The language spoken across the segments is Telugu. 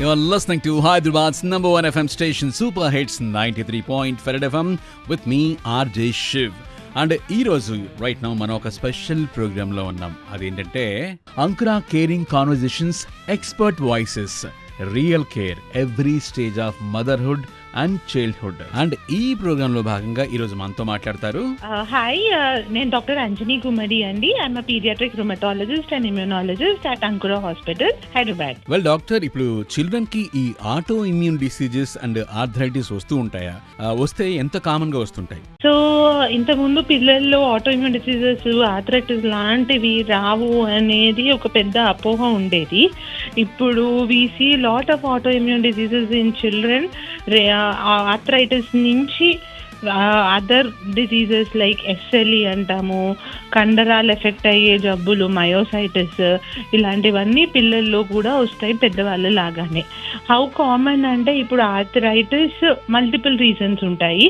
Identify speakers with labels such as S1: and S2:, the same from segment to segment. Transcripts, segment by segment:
S1: You're listening to Hyderabad's number one FM station, Super Hits 93.5 FM with me, RJ Shiv. And ఈరోజు రైట్ నౌ మనం ఒక స్పెషల్ ప్రోగ్రాంలో ఉన్నాం. అదేంటంటే Ankura caring conversations, expert voices, real care every stage of motherhood and childhood. And ఈ ప్రోగ్రామ్ లో భాగంగా ఈ రోజు మనతో మాట్లాడతారు.
S2: హాయ్, నేను డాక్టర్ అంజనీ గుమ్మడి అండి. I'm paediatric rheumatologist and immunologist at Ankura hospital, Hyderabad.
S1: Well doctor, ఇప్పుడు చిల్డ్రన్ కి ఈ auto immune diseases and arthritis వస్తూ ఉంటాయా? వస్తే ఎంత కామన్ గా వస్తుంటాయి?
S2: సో ఇంతకుముందు పిల్లల్లో ఆటో ఇమ్యూన్ డిసీజెస్, ఆర్థరైటిస్ లాంటివి రావు అనేది ఒక పెద్ద అపోహ ఉండేది. ఇప్పుడు we see lot of auto immune diseases in children. Arthritis నుంచి అదర్ డిసీజెస్ లైక్ ఎస్ఎల్ఈ అంటాము, కండరాలు ఎఫెక్ట్ అయ్యే జబ్బులు, మయోసైటిస్, ఇలాంటివన్నీ పిల్లల్లో కూడా వస్తాయి పెద్దవాళ్ళ లాగానే. హౌ కామన్ అంటే ఇప్పుడు ఆర్థరైటిస్ మల్టిపుల్ రీజన్స్ ఉంటాయి.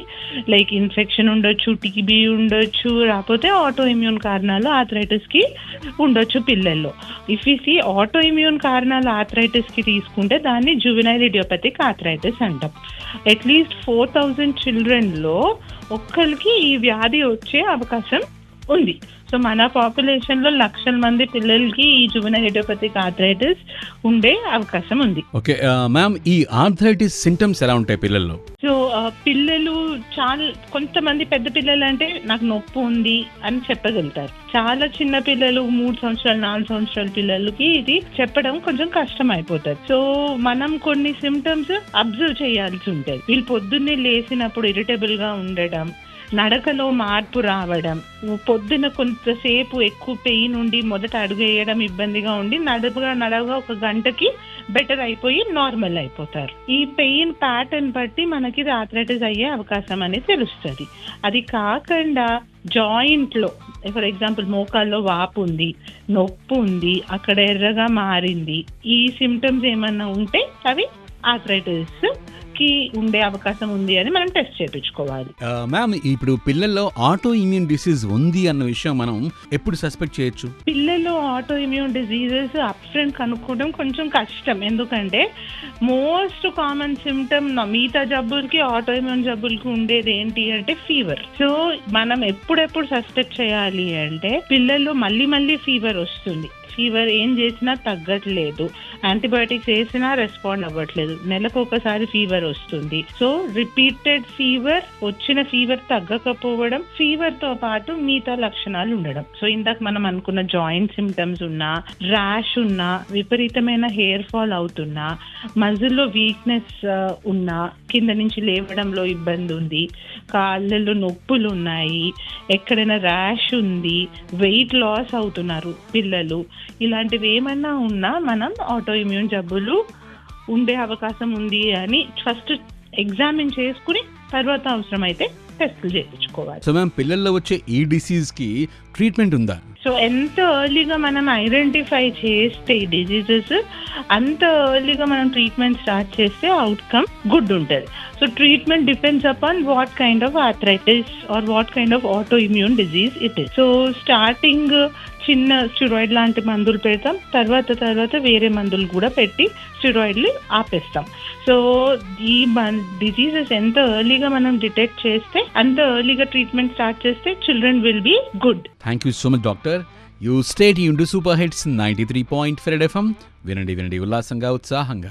S2: లైక్ ఇన్ఫెక్షన్ ఉండొచ్చు, టీబీ ఉండొచ్చు, రాకపోతే ఆటో ఇమ్యూన్ కారణాలు ఆర్థరైటిస్కి ఉండొచ్చు పిల్లల్లో. If you see auto immune కారణాలు ఆర్థరైటిస్కి తీసుకుంటే దాన్ని జువెనైల్ ఇడియోపతిక్ ఆర్థరైటిస్ అంటాం. అట్లీస్ట్ 4,000 చిల్డ్రన్లో ఒక్కరికి ఈ వ్యాధి వచ్చే అవకాశం ఉంది. సో మన పాపులేషన్లో లక్షల మంది పిల్లలకి ఈ జువెనైల్ ఇడియోపతిక్ ఆర్థరైటిస్ ఉండే అవకాశం ఉంది.
S1: ఓకే మ్యామ్, ఈ ఆర్థరైటిస్ సింప్టమ్స్ ఎలా ఉంటాయి పిల్లల్లో?
S2: సో పిల్లలు కొంతమంది పెద్ద పిల్లలు అంటే నాకు నొప్పి ఉంది అని చెప్పగలుగుతారు. చాలా చిన్న పిల్లలు 3 సంవత్సరాలు 4 సంవత్సరాల పిల్లలకి ఇది చెప్పడం కొంచెం కష్టం అయిపోతుంది. సో మనం కొన్ని సిమ్టమ్స్ అబ్జర్వ్ చేయాల్సి ఉంటుంది. వీళ్ళు పొద్దున్నే లేచినప్పుడు ఇరిటబుల్ గా ఉండడం, నడకలో మార్పు రావడం, పొద్దున కొంతసేపు ఎక్కువ పెయిన్ ఉండి మొదట అడుగు వేయడం ఇబ్బందిగా ఉండి నడవగా 1 గంటకి బెటర్ అయిపోయి నార్మల్ అయిపోతారు. ఈ పెయిన్ ప్యాటర్న్ బట్టి మనకి ఆర్థరైటిస్ అయ్యే అవకాశం అనేది తెలుస్తుంది. అది కాకుండా జాయింట్ లో, ఫర్ ఎగ్జాంపుల్ మోకాల్లో వాపు ఉంది, నొప్పి ఉంది, అక్కడ ఎర్రగా మారింది, ఈ సిమ్టమ్స్ ఏమన్నా ఉంటే అవి ఆర్థరైటిస్ కి ఉండే అవకాశం ఉంది అని మనం టెస్ట్ చేయించుకోవాలి.
S1: మ్యామ్, ఇప్పుడు పిల్లల్లో ఆటో ఇమ్యూన్ డిసీజ్ ఉంది అన్న విషయం మనం ఎప్పుడు సస్పెక్ట్ చేయొచ్చు?
S2: పిల్లల్లో auto immune diseases up front కనుక్కోవడం కొంచెం కష్టం. ఎందుకంటే మోస్ట్ కామన్ సిమ్టమ్ మిగతా జబ్బులకి ఆటో ఇమ్యూన్ జబ్బులకి ఉండేది ఏంటి అంటే ఫీవర్. సో మనం ఎప్పుడెప్పుడు సస్పెక్ట్ చేయాలి అంటే పిల్లల్లో మళ్ళీ ఫీవర్ వస్తుంది, ఫీవర్ ఏం చేసినా తగ్గట్లేదు, యాంటీబయాటిక్స్ వేసినా రెస్పాండ్ అవ్వట్లేదు, నెలకు ఒకసారి ఫీవర్ వస్తుంది. సో రిపీటెడ్ ఫీవర్, వచ్చిన ఫీవర్ తగ్గకపోవడం, ఫీవర్ తో పాటు మిగతా లక్షణాలు ఉండడం. సో ఇందాక మనం అనుకున్న జాయింట్ సిమ్టమ్స్ ఉన్నా, ర్యాష్ ఉన్నా, విపరీతమైన హెయిర్ ఫాల్ అవుతున్నా, మజిల్లో వీక్నెస్ ఉన్నా, కింద నుంచి లేవడంలో ఇబ్బంది ఉంది, కాళ్ళల్లో నొప్పులు ఉన్నాయి, ఎక్కడైనా ర్యాష్ ఉంది, వెయిట్ లాస్ అవుతున్నారు పిల్లలు, ఇలాంటివి ఏమన్నా ఉన్నా మనం ఆటో ఇమ్యూన్ జబ్బులు ఉండే అవకాశం ఉంది అని ఫస్ట్ ఎగ్జామిన్ చేసుకుని తర్వాత అవసరమైతే టెస్టులు చేయించుకోవాలి.
S1: సో మ్యామ్, పిల్లల్లో వచ్చే ఈ డిసీజ్ కి ట్రీట్మెంట్ ఉందా?
S2: సో ఎంత ఎర్లీగా మనం ఐడెంటిఫై చేస్తే ఈ డిజీజెస్, అంత ఎర్లీగా మనం ట్రీట్మెంట్ స్టార్ట్ చేస్తే అవుట్కమ్ గుడ్ ఉంటుంది. So treatment depends upon what kind of arthritis or what kind of auto immune disease it is. So starting చిన్న స్టెరాయిడ్ లాంటి మందులు పెడతాం, తర్వాత వేరే మందులు కూడా పెట్టి స్టెరాయిడ్లు ఆపేస్తాం. సో ఈ డిజీజెస్ ఎంత ఎర్లీగా మనం డిటెక్ట్ చేస్తే, అంత ఎర్లీగా ట్రీట్మెంట్ స్టార్ట్ చేస్తే children will be good.
S1: Thank you so much doctor. You stay tuned to super hits 93.5 FM. వినండి ఉల్లాసంగా, ఉత్సాహంగా.